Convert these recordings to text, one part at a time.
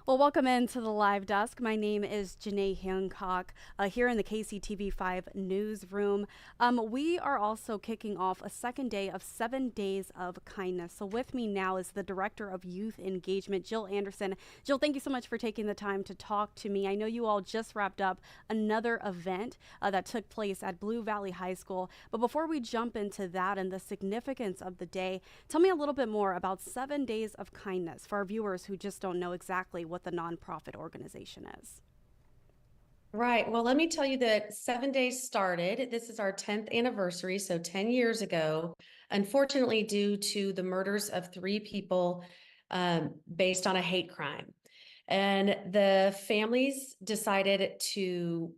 Well, welcome into the live desk. My name is Janae Hancock here in the KCTV5 newsroom. We are also kicking off a second day of 7 Days of Kindness. So, with me now is the Director of Youth Engagement, Jill Anderson. Jill, thank you so much for taking the time to talk to me. I know you all just wrapped up another event that took place at Blue Valley High School. But before we jump into that and the significance of the day, tell me a little bit more about 7 Days of Kindness for our viewers who just don't know exactly what the nonprofit organization is. Right. Well, let me tell you that 7 Days started. This is our 10th anniversary, so 10 years ago. Unfortunately, due to the murders of three people based on a hate crime. And the families decided to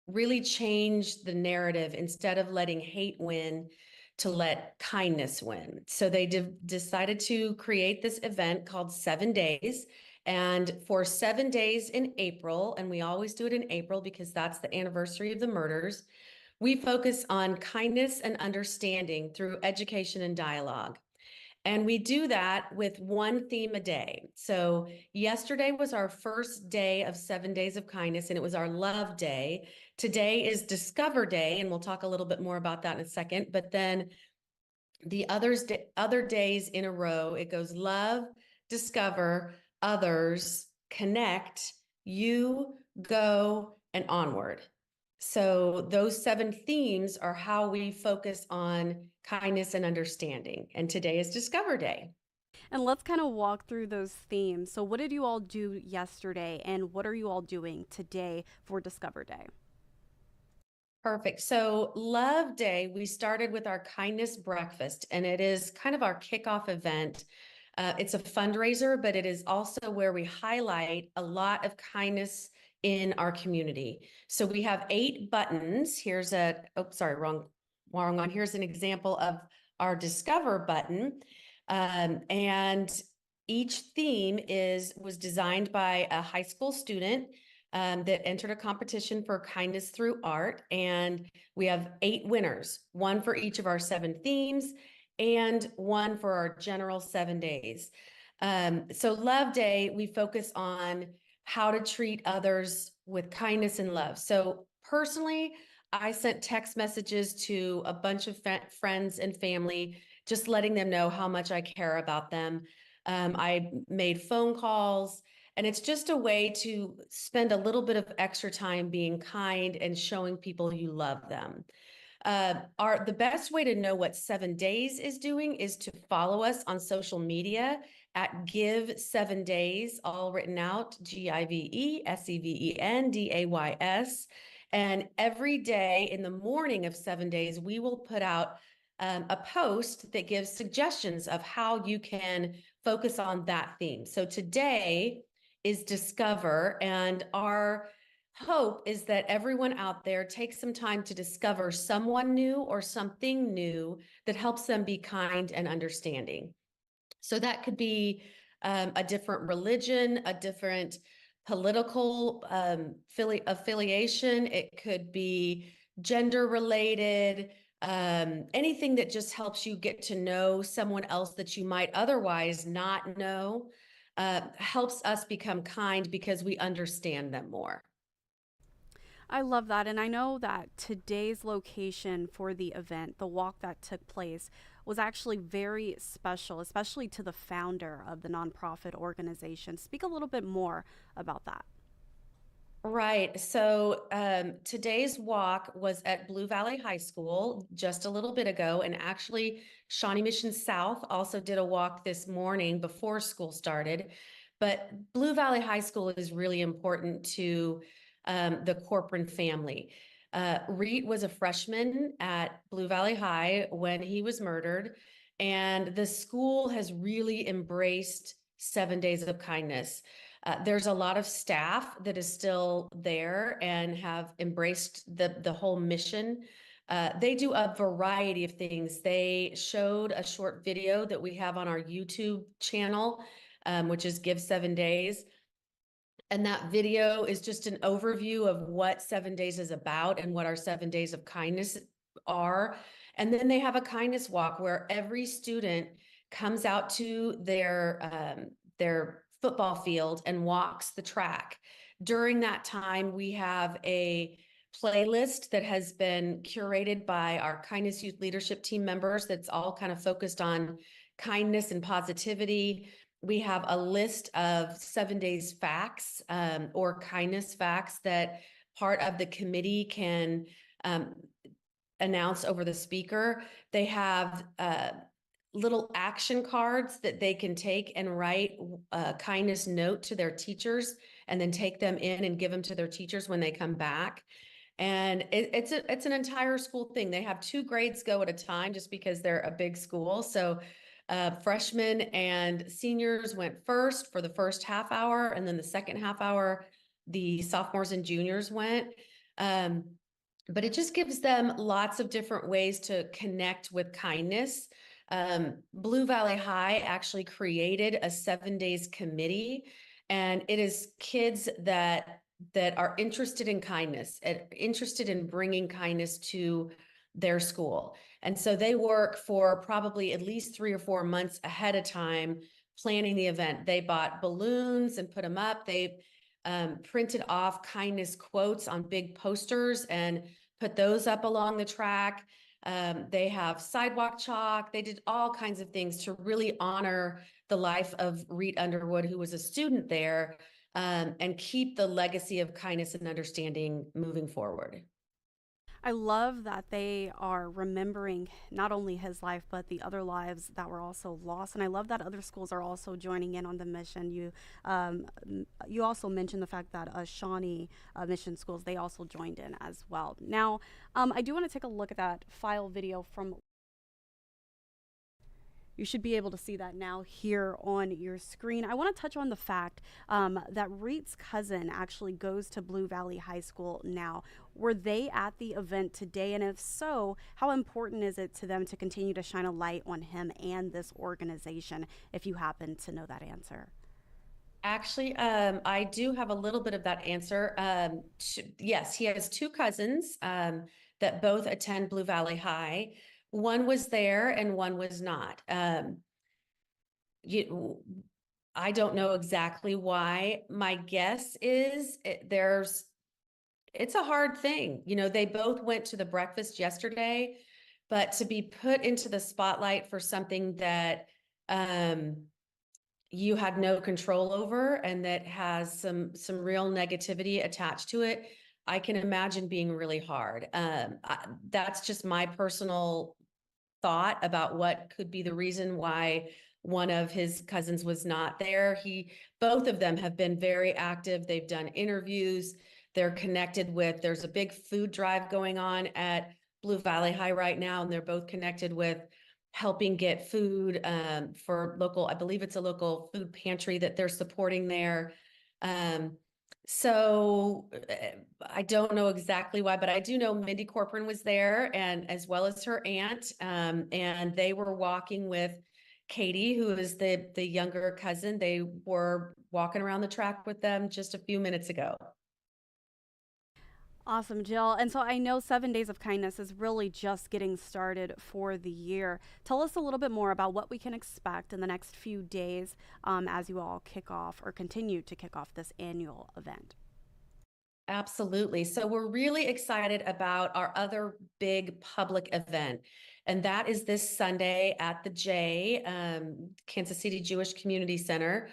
really change the narrative instead of letting hate win, to let kindness win. So they decided to create this event called 7 Days. And for 7 days in April, and we always do it in April because that's the anniversary of the murders, we focus on kindness and understanding through education and dialogue. And we do that with one theme a day. So yesterday was our first day of 7 Days of Kindness, and it was our Love Day. Today is Discover Day, and we'll talk a little bit more about that in a second. But then the other days in a row, it goes love, discover, others, connect, you, go, and onward. So those 7 themes are how we focus on kindness and understanding. And today is Discover Day. And let's kind of walk through those themes. So, what did you all do yesterday, and what are you all doing today for Discover Day? Perfect. So Love Day, we started with our kindness breakfast, and it is kind of our kickoff event. It's a fundraiser, but it is also where we highlight a lot of kindness in our community. So we have 8 buttons. Wrong one. Here's an example of our Discover button. And each theme was designed by a high school student that entered a competition for kindness through art. And we have 8 winners, one for each of our 7 themes and one for our general 7 days. So Love Day, we focus on how to treat others with kindness and love. So personally, I sent text messages to a bunch of friends and family, just letting them know how much I care about them. I made phone calls. And it's just a way to spend a little bit of extra time being kind and showing people you love them. The best way to know what 7 Days is doing is to follow us on social media at Give 7 Days, all written out, GIVESEVENDAYS. And every day in the morning of 7 Days, we will put out a post that gives suggestions of how you can focus on that theme. So today is Discover, and our hope is that everyone out there takes some time to discover someone new or something new that helps them be kind and understanding. So that could be a different religion, a different political affiliation. It could be gender related, anything that just helps you get to know someone else that you might otherwise not know, helps us become kind because we understand them more. I love that. And I know that today's location for the event, the walk that took place, was actually very special, especially to the founder of the nonprofit organization. Speak a little bit more about that. Right. So today's walk was at Blue Valley High School just a little bit ago. And actually, Shawnee Mission South also did a walk this morning before school started. But Blue Valley High School is really important to the Corcoran family. Reed was a freshman at Blue Valley High when he was murdered. And the school has really embraced 7 Days of Kindness. There's a lot of staff that is still there and have embraced the whole mission. They do a variety of things. They showed a short video that we have on our YouTube channel, which is Give 7 Days. And that video is just an overview of what 7 Days is about and what our 7 Days of Kindness are. And then they have a kindness walk where every student comes out to their football field and walks the track. During that time, we have a playlist that has been curated by our Kindness Youth Leadership team members that's all kind of focused on kindness and positivity. We have a list of 7 days facts or kindness facts that part of the committee can announce over the speaker. They have little action cards that they can take and write a kindness note to their teachers and then take them in and give them to their teachers when they come back. And it's an entire school thing. They have 2 grades go at a time just because they're a big school. So freshmen and seniors went first for the first half hour, and then the second half hour, the sophomores and juniors went. But it just gives them lots of different ways to connect with kindness. Blue Valley High actually created a 7 days committee, and it is kids that are interested in kindness, interested in bringing kindness to their school. And so they work for probably at least 3 or 4 months ahead of time planning the event. They bought balloons and put them up. They printed off kindness quotes on big posters and put those up along the track. They have sidewalk chalk. They did all kinds of things to really honor the life of Reed Underwood, who was a student there, and keep the legacy of kindness and understanding moving forward. I love that they are remembering not only his life, but the other lives that were also lost. And I love that other schools are also joining in on the mission. You also mentioned the fact that Shawnee Mission Schools, they also joined in as well. Now, I do want to take a look at that file video from. You should be able to see that now here on your screen. I want to touch on the fact that Reed's cousin actually goes to Blue Valley High School now. Were they at the event today? And if so, how important is it to them to continue to shine a light on him and this organization, if you happen to know that answer? Actually, I do have a little bit of that answer. Yes, he has 2 cousins that both attend Blue Valley High. One was there and one was not. I don't know exactly why. My guess is it's a hard thing. They both went to the breakfast yesterday, but to be put into the spotlight for something that you had no control over and that has some real negativity attached to it, I can imagine being really hard. That's just my personal thought about what could be the reason why one of his cousins was not there. Both of them have been very active. They've done interviews. They're connected with, there's a big food drive going on at Blue Valley High right now, and they're both connected with helping get food for local, I believe it's a local food pantry that they're supporting there. So I don't know exactly why, but I do know Mindy Corcoran was there, and as well as her aunt, and they were walking with Katie, who is the younger cousin. They were walking around the track with them just a few minutes ago. Awesome, Jill. And so I know 7 Days of Kindness is really just getting started for the year. Tell us a little bit more about what we can expect in the next few days as you all kick off or continue to kick off this annual event. Absolutely. So we're really excited about our other big public event, and that is this Sunday at the Kansas City Jewish Community Center.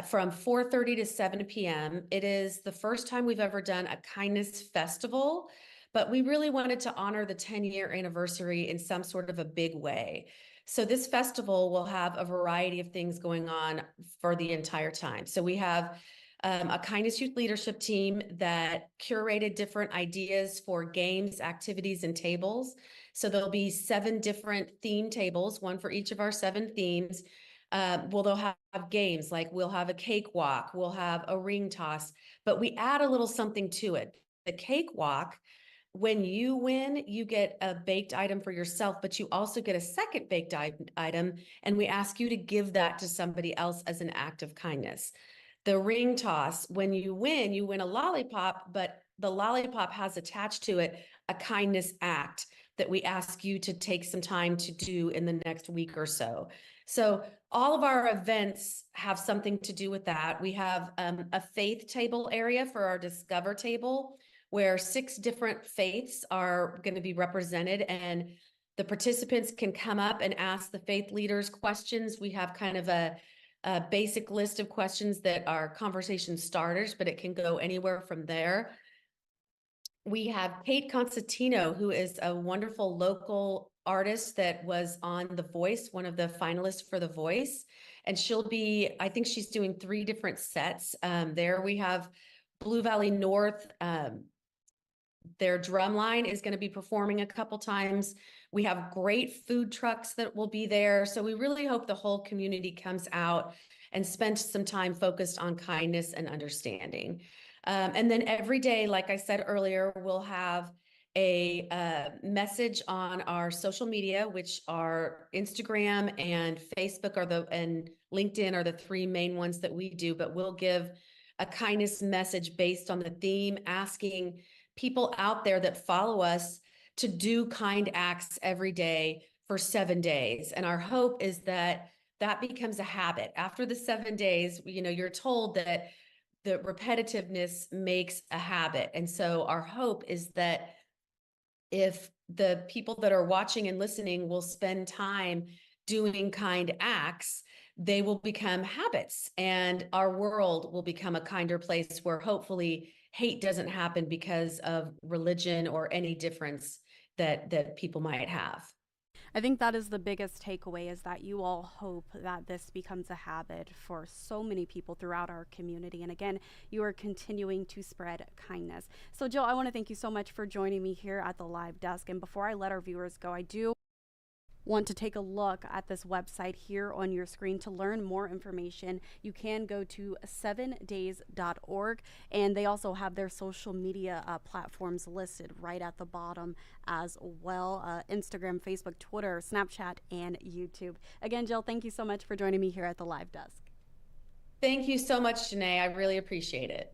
From 4:30 to 7 p.m. It is the first time we've ever done a kindness festival, but we really wanted to honor the 10-year anniversary in some sort of a big way. So this festival will have a variety of things going on for the entire time. So we have a Kindness Youth Leadership team that curated different ideas for games, activities, and tables. So there'll be 7 different theme tables, one for each of our 7 themes. They'll have games like we'll have a cake walk, we'll have a ring toss, but we add a little something to it. The cake walk, when you win, you get a baked item for yourself, but you also get a second baked item, and we ask you to give that to somebody else as an act of kindness. The ring toss, when you win a lollipop, but the lollipop has attached to it a kindness act that we ask you to take some time to do in the next week or so. So all of our events have something to do with that. We have a faith table area for our Discover table, where 6 different faiths are going to be represented, and the participants can come up and ask the faith leaders questions. We have kind of a basic list of questions that are conversation starters, but it can go anywhere from there. We have Kate Constantino, who is a wonderful local artist that was on The Voice, one of the finalists for The Voice. And she'll be, I think she's doing 3 different sets. There we have Blue Valley North. Their drum line is going to be performing a couple times. We have great food trucks that will be there. So we really hope the whole community comes out and spends some time focused on kindness and understanding. And then every day, like I said earlier, we'll have a message on our social media, which are Instagram and Facebook and LinkedIn are the 3 main ones that we do, but we'll give a kindness message based on the theme, asking people out there that follow us to do kind acts every day for 7 days. And our hope is that that becomes a habit. After the 7 days, you're told that the repetitiveness makes a habit. And so our hope is that if the people that are watching and listening will spend time doing kind acts, they will become habits, and our world will become a kinder place where hopefully hate doesn't happen because of religion or any difference that people might have. I think that is the biggest takeaway, is that you all hope that this becomes a habit for so many people throughout our community. And again, you are continuing to spread kindness. So Jill, I want to thank you so much for joining me here at the live desk. And before I let our viewers go, I do want to take a look at this website here on your screen to learn more information. You can go to 7days.org, and they also have their social media platforms listed right at the bottom as well: Instagram, Facebook, Twitter, Snapchat, and YouTube. Again, Jill, thank you so much for joining me here at the live desk. Thank you so much, Janae. I really appreciate it.